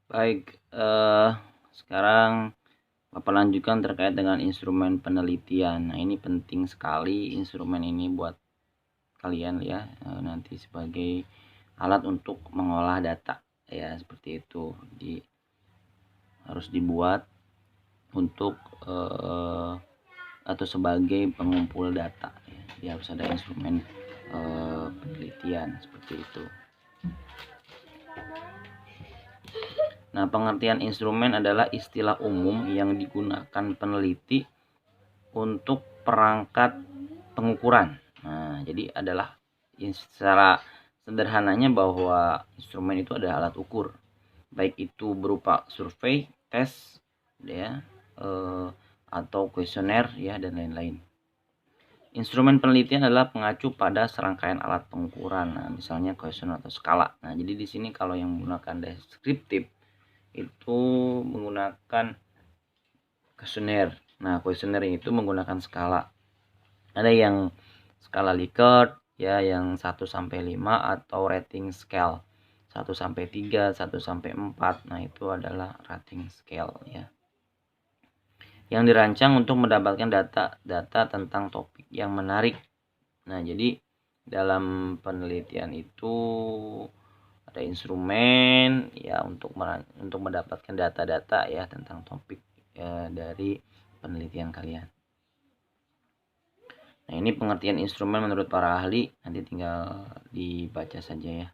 Baik, sekarang Bapak lanjutkan terkait dengan instrumen penelitian. Nah, ini penting sekali instrumen ini buat kalian ya, nanti sebagai alat untuk mengolah data ya, seperti itu. Jadi harus dibuat untuk atau sebagai pengumpul data ya. Jadi harus ada instrumen penelitian seperti itu. Nah, pengertian instrumen adalah istilah umum yang digunakan peneliti untuk perangkat pengukuran. Nah, jadi adalah secara sederhananya bahwa instrumen itu adalah alat ukur, baik itu berupa survei, tes, ya, atau kuesioner, ya, dan lain-lain. Instrumen penelitian adalah pengacu pada serangkaian alat pengukuran, nah, misalnya kuesioner atau skala. Nah, jadi di sini kalau yang menggunakan deskriptif itu menggunakan kuesioner. Nah, kuesioner itu menggunakan skala. Ada yang skala Likert ya, yang 1 sampai 5 atau rating scale 1 sampai 3, 1 sampai 4. Nah, itu adalah rating scale ya. Yang dirancang untuk mendapatkan data tentang topik yang menarik. Nah, jadi dalam penelitian itu ada instrumen ya untuk mendapatkan data-data ya tentang topik ya, dari penelitian kalian. Nah, ini pengertian instrumen menurut para ahli, nanti tinggal dibaca saja ya.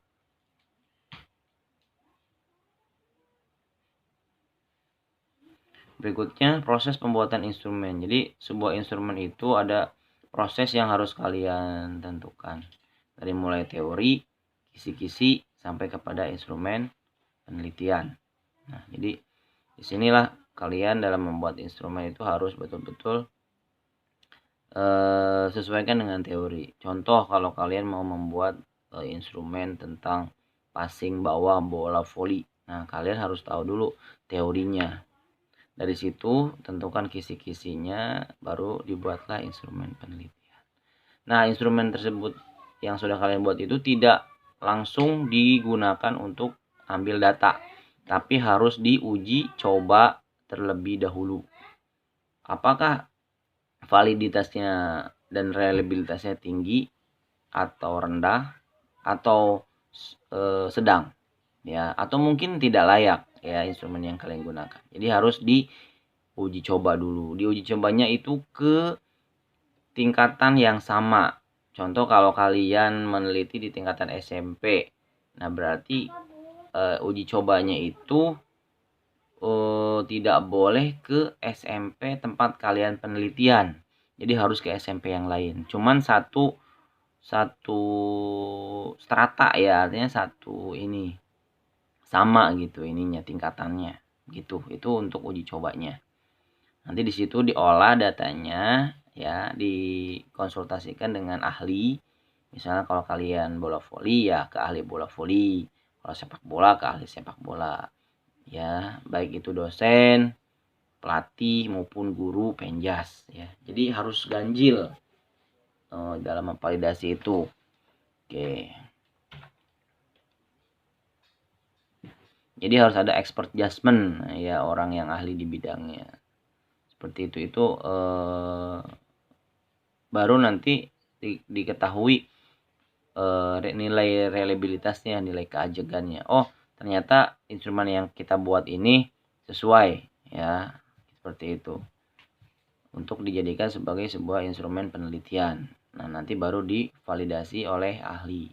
Berikutnya proses pembuatan instrumen. Jadi sebuah instrumen itu ada proses yang harus kalian tentukan. Dari mulai teori, kisi-kisi sampai kepada instrumen penelitian. Nah, jadi disinilah kalian dalam membuat instrumen itu harus betul-betul sesuaikan dengan teori. Contoh kalau kalian mau membuat instrumen tentang passing bawah bola voli. Nah, kalian harus tahu dulu teorinya. Dari situ tentukan kisi-kisinya, baru dibuatlah instrumen penelitian. Nah, instrumen tersebut yang sudah kalian buat itu tidak langsung digunakan untuk ambil data, tapi harus diuji coba terlebih dahulu. Apakah validitasnya dan reliabilitasnya tinggi atau rendah atau sedang ya, atau mungkin tidak layak ya instrumen yang kalian gunakan. Jadi harus diuji coba dulu. Diuji cobanya itu ke tingkatan yang sama. Contoh kalau kalian meneliti di tingkatan SMP, nah berarti uji cobanya itu tidak boleh ke SMP tempat kalian penelitian. Jadi harus ke SMP yang lain. Cuman satu strata ya, artinya satu ini sama gitu ininya tingkatannya gitu. Itu untuk uji cobanya. Nanti di situ diolah datanya ya, dikonsultasikan dengan ahli. Misalnya kalau kalian bola voli ya ke ahli bola voli, kalau sepak bola ke ahli sepak bola. Ya, baik itu dosen, pelatih maupun guru penjas ya. Jadi harus ganjil dalam memvalidasi itu. Oke. Jadi harus ada expert judgment ya, orang yang ahli di bidangnya. Seperti itu baru nanti diketahui nilai reliabilitasnya, nilai keajegannya. Oh, ternyata instrumen yang kita buat ini sesuai ya, seperti itu. Untuk dijadikan sebagai sebuah instrumen penelitian. Nah, nanti baru divalidasi oleh ahli.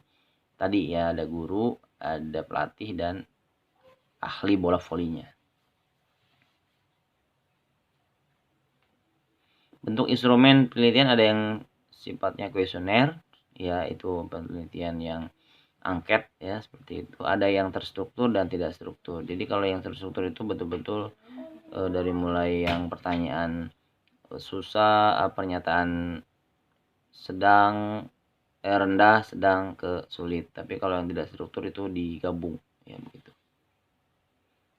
Tadi ya ada guru, ada pelatih, dan ahli bola volinya. Bentuk instrumen penelitian ada yang sifatnya kuesioner, ya itu penelitian yang angket ya, seperti itu. Ada yang terstruktur dan tidak struktur. Jadi kalau yang terstruktur itu betul-betul dari mulai yang pertanyaan susah, pernyataan sedang, rendah, sedang ke sulit. Tapi kalau yang tidak struktur itu digabung ya begitu.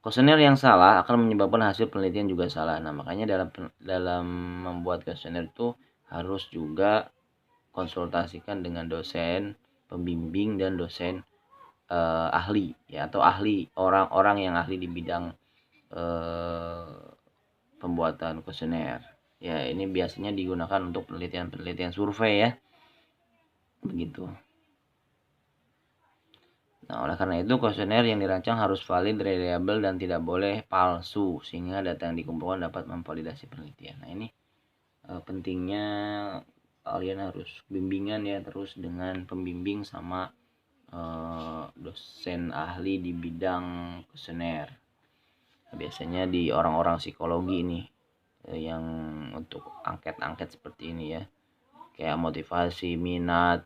Kuesioner yang salah akan menyebabkan hasil penelitian juga salah. Nah, makanya dalam membuat kuesioner itu harus juga konsultasikan dengan dosen pembimbing dan dosen ahli ya, atau orang-orang yang ahli di bidang pembuatan kuesioner. Ya, ini biasanya digunakan untuk penelitian survei ya. Begitu. Nah, oleh karena itu kuesioner yang dirancang harus valid, reliable, dan tidak boleh palsu sehingga data yang dikumpulkan dapat memvalidasi penelitian. Nah, ini pentingnya kalian harus bimbingan ya terus dengan pembimbing sama dosen ahli di bidang kuesioner. Nah, biasanya di orang-orang psikologi nih yang untuk angket-angket seperti ini ya, kayak motivasi, minat,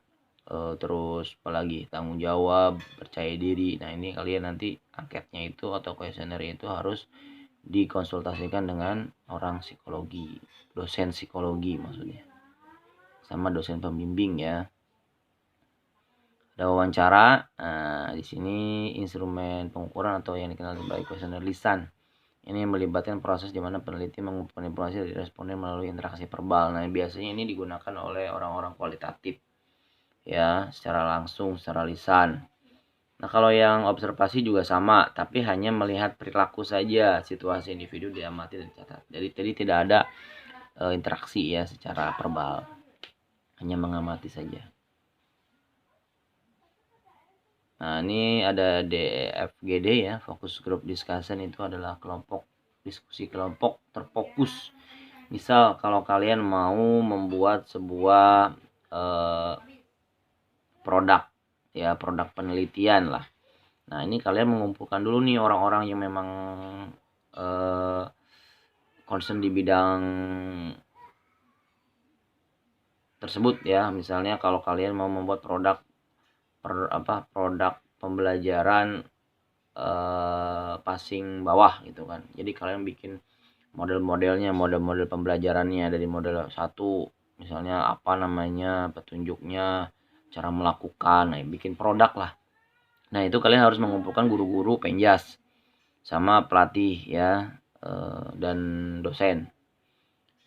terus apalagi tanggung jawab, percaya diri. Nah, ini kalian nanti angketnya itu atau kuesioner itu harus dikonsultasikan dengan orang psikologi, dosen psikologi maksudnya, sama dosen pembimbing ya. Ada wawancara. Nah, di sini instrumen pengukuran atau yang dikenal sebagai kuesioner lisan. Ini melibatkan proses di mana peneliti mengumpulkan informasi dari responden melalui interaksi verbal. Nah, biasanya ini digunakan oleh orang-orang kualitatif ya, secara langsung, secara lisan. Nah, kalau yang observasi juga sama, tapi hanya melihat perilaku saja, situasi individu diamati dan dicatat. Jadi tidak ada interaksi ya secara verbal, hanya mengamati saja. Nah, ini ada DFGD ya, Focus Group Discussion, itu adalah kelompok diskusi kelompok terfokus. Misal kalau kalian mau membuat sebuah produk ya, produk penelitian lah. Nah, ini kalian mengumpulkan dulu nih orang-orang yang memang concern di bidang tersebut ya. Misalnya kalau kalian mau membuat produk pembelajaran passing bawah gitu kan. Jadi kalian bikin model-modelnya, model-model pembelajarannya dari model 1, misalnya apa namanya, petunjuknya, cara melakukan, nah, bikin produk lah. Nah, itu kalian harus mengumpulkan guru-guru penjas sama pelatih ya, dan dosen.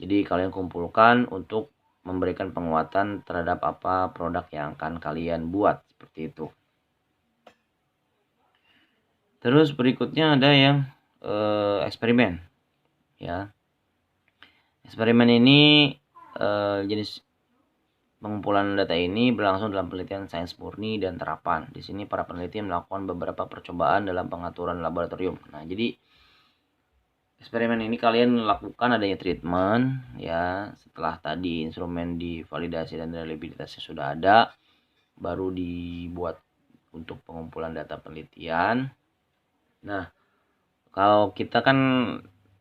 Jadi kalian kumpulkan untuk memberikan penguatan terhadap apa produk yang akan kalian buat, seperti itu. Terus berikutnya ada yang eksperimen ya. Eksperimen ini jenis pengumpulan data ini berlangsung dalam penelitian sains murni dan terapan. Di sini para peneliti melakukan beberapa percobaan dalam pengaturan laboratorium. Nah, jadi eksperimen ini kalian lakukan adanya treatment ya. Setelah tadi instrumen divalidasi dan reliabilitasnya sudah ada, baru dibuat untuk pengumpulan data penelitian. Nah, kalau kita kan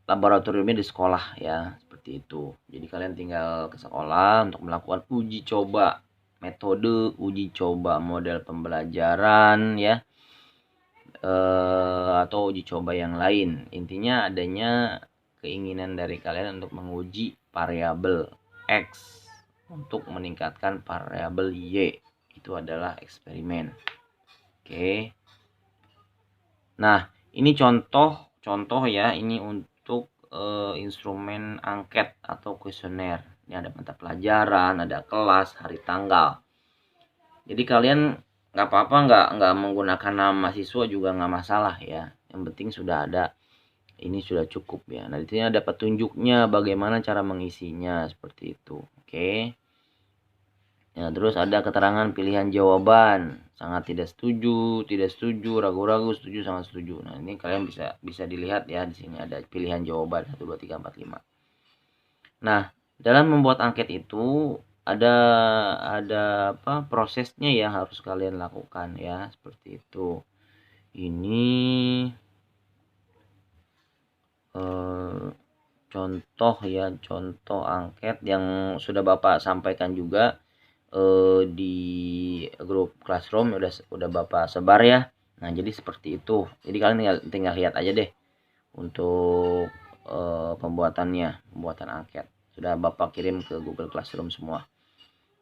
laboratoriumnya di sekolah ya, seperti itu. Jadi kalian tinggal ke sekolah untuk melakukan uji coba metode, uji coba model pembelajaran ya, atau uji coba yang lain. Intinya adanya keinginan dari kalian untuk menguji variabel X untuk meningkatkan variabel Y. Itu adalah eksperimen. Oke. Nah, ini contoh ya, ini untuk instrumen angket atau kuesioner. Ini ada mata pelajaran, ada kelas, hari tanggal. Jadi kalian nggak apa-apa nggak menggunakan nama siswa juga nggak masalah ya. Yang penting sudah ada, ini sudah cukup ya. Nah, di sini ada petunjuknya bagaimana cara mengisinya, seperti itu. Oke. Ya, terus ada keterangan pilihan jawaban, sangat tidak setuju, ragu-ragu, setuju, sangat setuju. Nah, ini kalian bisa dilihat ya, di sini ada pilihan jawaban 1 2 3 4 5. Nah, dalam membuat angket itu ada prosesnya yang harus kalian lakukan ya, seperti itu. Ini contoh ya, contoh angket yang sudah Bapak sampaikan juga di grup Classroom, udah Bapak sebar ya. Nah, jadi seperti itu. Jadi kalian tinggal lihat aja deh untuk pembuatan angket. Sudah Bapak kirim ke Google Classroom semua.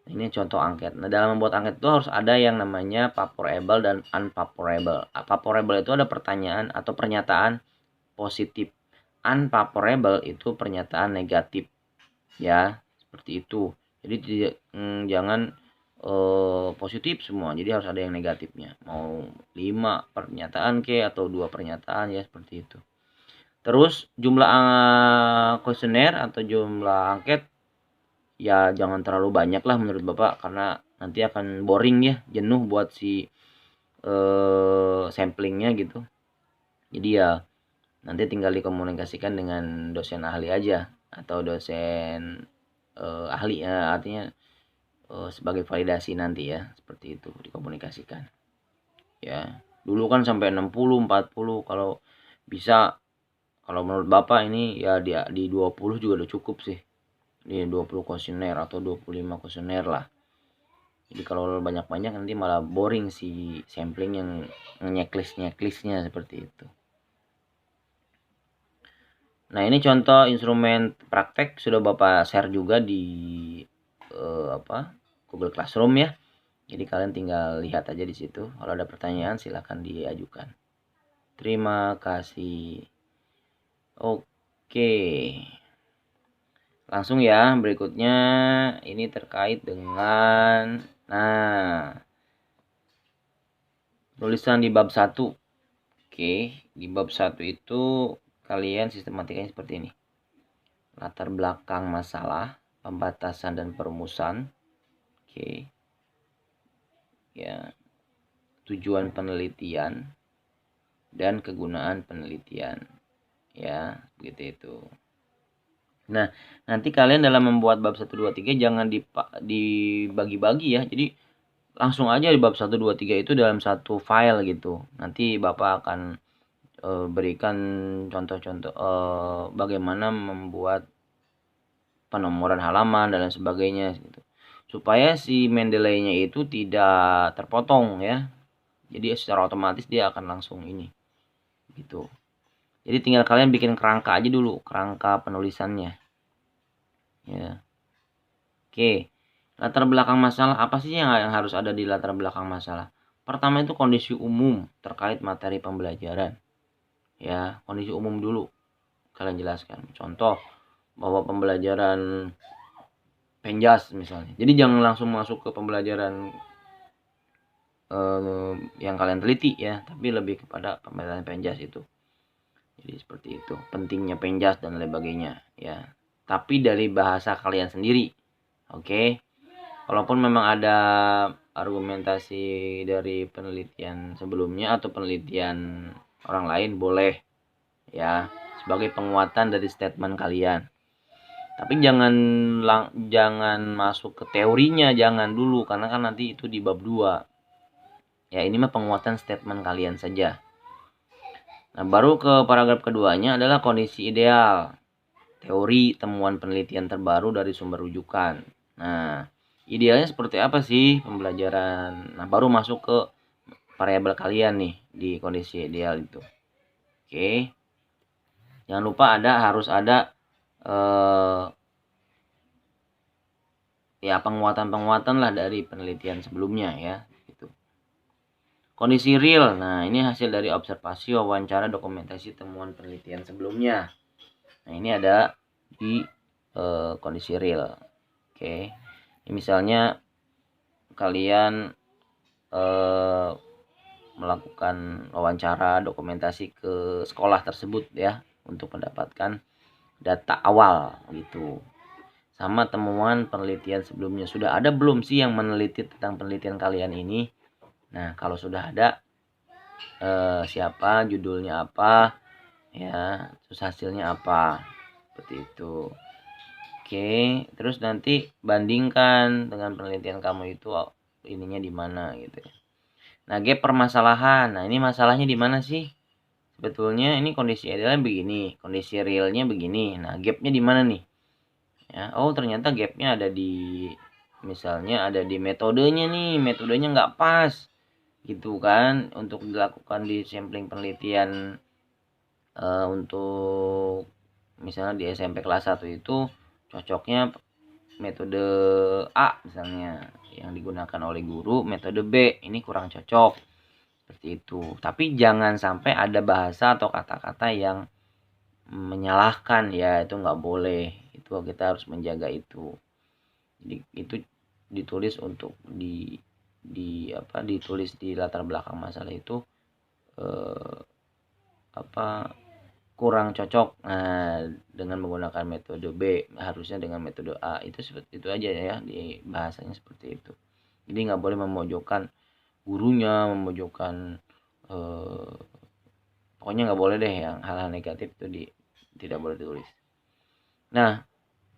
Ini contoh angket. Nah, dalam membuat angket itu harus ada yang namanya favorable dan unfavorable. Favorable itu ada pertanyaan atau pernyataan positif. Unfavorable itu pernyataan negatif. Ya, seperti itu. Jadi jangan positif semua, jadi harus ada yang negatifnya, mau 5 pernyataan atau 2 pernyataan ya, seperti itu. Terus jumlah kuesioner atau jumlah angket ya jangan terlalu banyak lah menurut Bapak, karena nanti akan boring ya, jenuh buat si samplingnya gitu. Jadi ya nanti tinggal dikomunikasikan dengan dosen ahli aja, atau dosen ahli ya, artinya sebagai validasi nanti ya, seperti itu dikomunikasikan ya. Dulu kan sampai 60 40, kalau bisa, kalau menurut Bapak ini ya di 20 juga udah cukup sih, di 20 kuesioner atau 25 kuesioner lah. Jadi kalau banyak-banyak nanti malah boring si sampling yang checklistnya seperti itu. Nah, ini contoh instrumen praktek sudah Bapak share juga di Google Classroom ya. Jadi kalian tinggal lihat aja di situ. Kalau ada pertanyaan silahkan diajukan. Terima kasih. Oke. Langsung ya, berikutnya ini terkait dengan tulisan di bab 1. Oke, di bab 1 itu kalian sistematikanya seperti ini. Latar belakang masalah, pembatasan dan perumusan. Oke. Ya. Tujuan penelitian dan kegunaan penelitian. Ya, begitu itu. Nah, nanti kalian dalam membuat bab 1 2 3 jangan dibagi-bagi ya. Jadi langsung aja di bab 1 2 3 itu dalam satu file gitu. Nanti Bapak akan berikan contoh-contoh bagaimana membuat penomoran halaman dan lain sebagainya gitu. Supaya si Mendeley-nya itu tidak terpotong ya. Jadi secara otomatis dia akan langsung ini. Gitu. Jadi tinggal kalian bikin kerangka aja dulu, kerangka penulisannya. Ya. Oke. Latar belakang masalah, apa sih yang harus ada di latar belakang masalah? Pertama itu kondisi umum terkait materi pembelajaran. Ya, kondisi umum dulu kalian jelaskan. Contoh bahwa pembelajaran penjas misalnya. Jadi jangan langsung masuk ke pembelajaran yang kalian teliti ya, tapi lebih kepada pembelajaran penjas itu. Jadi seperti itu, pentingnya penjas dan lain sebagainya ya. Tapi dari bahasa kalian sendiri. Oke. Walaupun memang ada argumentasi dari penelitian sebelumnya atau penelitian orang lain boleh ya, sebagai penguatan dari statement kalian. Tapi jangan masuk ke teorinya, jangan dulu, karena kan nanti itu di bab 2. Ya, ini mah penguatan statement kalian saja. Nah, baru ke paragraf keduanya adalah kondisi ideal. Teori temuan penelitian terbaru dari sumber rujukan. Nah, idealnya seperti apa sih pembelajaran? Nah, baru masuk ke variabel kalian nih di kondisi ideal itu. Oke. Jangan lupa harus ada ya penguatan-penguatan lah dari penelitian sebelumnya ya gitu. Kondisi real. Nah, ini hasil dari observasi, wawancara, dokumentasi temuan penelitian sebelumnya. Nah, ini ada di kondisi real. Oke. Ini misalnya kalian melakukan wawancara, dokumentasi ke sekolah tersebut ya untuk mendapatkan data awal gitu. Sama temuan penelitian sebelumnya, sudah ada belum sih yang meneliti tentang penelitian kalian ini? Nah, kalau sudah ada, siapa, judulnya apa, ya, terus hasilnya apa, seperti itu. Oke, terus nanti bandingkan dengan penelitian kamu itu ininya di mana gitu. Nah, gap permasalahan. Nah, ini masalahnya di mana sih? Sebetulnya ini kondisi idealnya begini, kondisi realnya begini. Nah, gapnya di mana nih? Ya, oh ternyata gapnya ada di, misalnya ada di metodenya nih, metodenya nggak pas gitu kan, untuk dilakukan di sampling penelitian untuk misalnya di SMP kelas 1 itu cocoknya metode A misalnya yang digunakan oleh guru, metode B ini kurang cocok seperti itu. Tapi jangan sampai ada bahasa atau kata-kata yang menyalahkan ya, itu nggak boleh. Itu kita harus menjaga itu. Jadi itu ditulis untuk ditulis di latar belakang masalah itu kurang cocok. Nah, dengan menggunakan metode B, harusnya dengan metode A. Itu seperti itu aja ya, di bahasanya seperti itu. Jadi nggak boleh memojokkan gurunya, memojokkan pokoknya nggak boleh deh yang hal-hal negatif itu tidak boleh ditulis. Nah,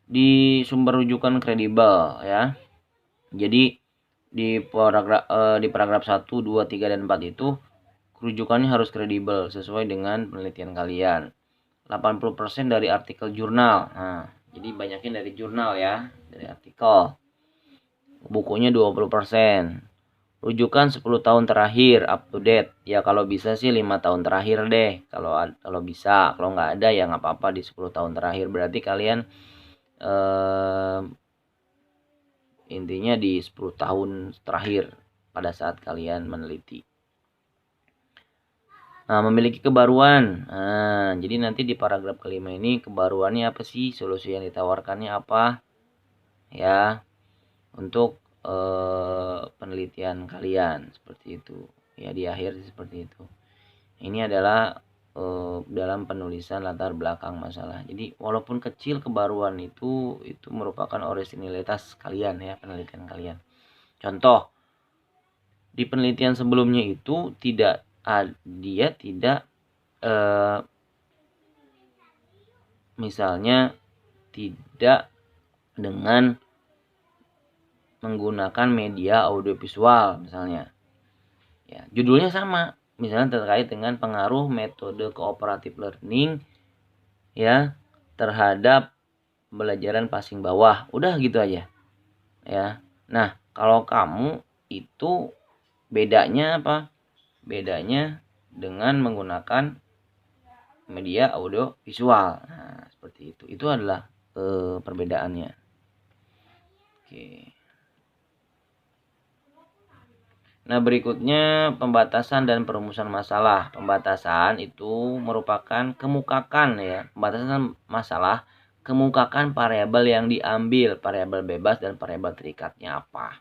di sumber rujukan kredibel ya. Jadi di paragraf 1, 2, 3 dan 4 itu rujukannya harus kredibel sesuai dengan penelitian kalian. 80% dari artikel jurnal. Nah, jadi banyakin dari jurnal ya, dari artikel. Bukunya 20%. Rujukan 10 tahun terakhir up to date. Ya kalau bisa sih 5 tahun terakhir deh. Kalau bisa, kalau nggak ada ya nggak apa-apa di 10 tahun terakhir. Berarti kalian intinya di 10 tahun terakhir pada saat kalian meneliti. Nah, memiliki kebaruan. Nah, jadi nanti di paragraf kelima ini kebaruannya apa sih? Solusi yang ditawarkannya apa? Ya, untuk penelitian kalian seperti itu. Ya, di akhir seperti itu. Ini adalah dalam penulisan latar belakang masalah. Jadi walaupun kecil kebaruan itu merupakan orisinilitas kalian ya, penelitian kalian. Contoh, di penelitian sebelumnya itu dia tidak misalnya tidak dengan menggunakan media audiovisual misalnya. Ya, judulnya sama, misalnya terkait dengan pengaruh metode cooperative learning ya terhadap pembelajaran passing bawah. Udah gitu aja. Ya. Nah, kalau kamu itu bedanya apa? Bedanya dengan menggunakan media audio visual. Nah, seperti itu. Itu adalah perbedaannya. Oke. Nah, berikutnya pembatasan dan perumusan masalah. Pembatasan itu merupakan kemukakan ya. Pembatasan masalah kemukakan variabel yang diambil, variabel bebas dan variabel terikatnya apa.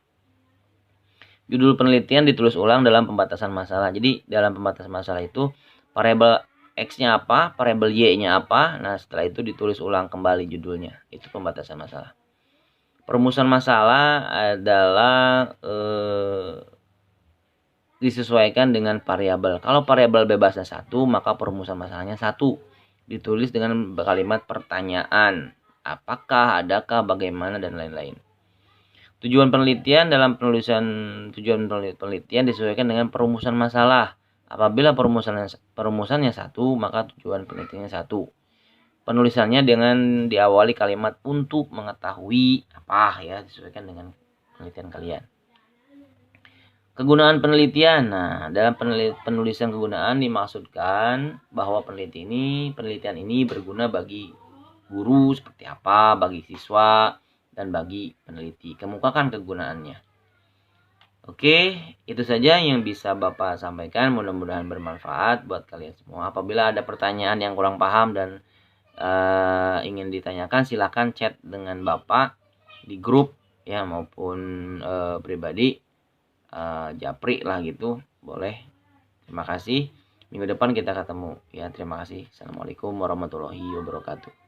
Judul penelitian ditulis ulang dalam pembatasan masalah. Jadi dalam pembatasan masalah itu variabel X-nya apa, variabel Y-nya apa. Nah, setelah itu ditulis ulang kembali judulnya. Itu pembatasan masalah. Perumusan masalah adalah disesuaikan dengan variabel. Kalau variabel bebasnya 1, maka perumusan masalahnya 1. Ditulis dengan kalimat pertanyaan. Apakah, adakah, bagaimana, dan lain-lain. Tujuan penelitian dalam tujuan penelitian disesuaikan dengan perumusan masalah. Apabila perumusannya 1, maka tujuan penelitiannya 1. Penulisannya dengan diawali kalimat untuk mengetahui apa ya, disesuaikan dengan penelitian kalian. Kegunaan penelitian. Nah, dalam penulisan kegunaan dimaksudkan bahwa penelitian ini berguna bagi guru seperti apa, bagi siswa, dan bagi peneliti. Kemukakan kegunaannya. Oke, itu saja yang bisa Bapak sampaikan. Mudah-mudahan bermanfaat buat kalian semua. Apabila ada pertanyaan yang kurang paham dan ingin ditanyakan, silakan chat dengan Bapak di grup ya maupun pribadi. Japri lah gitu, boleh. Terima kasih. Minggu depan kita ketemu ya. Terima kasih. Assalamualaikum warahmatullahi wabarakatuh.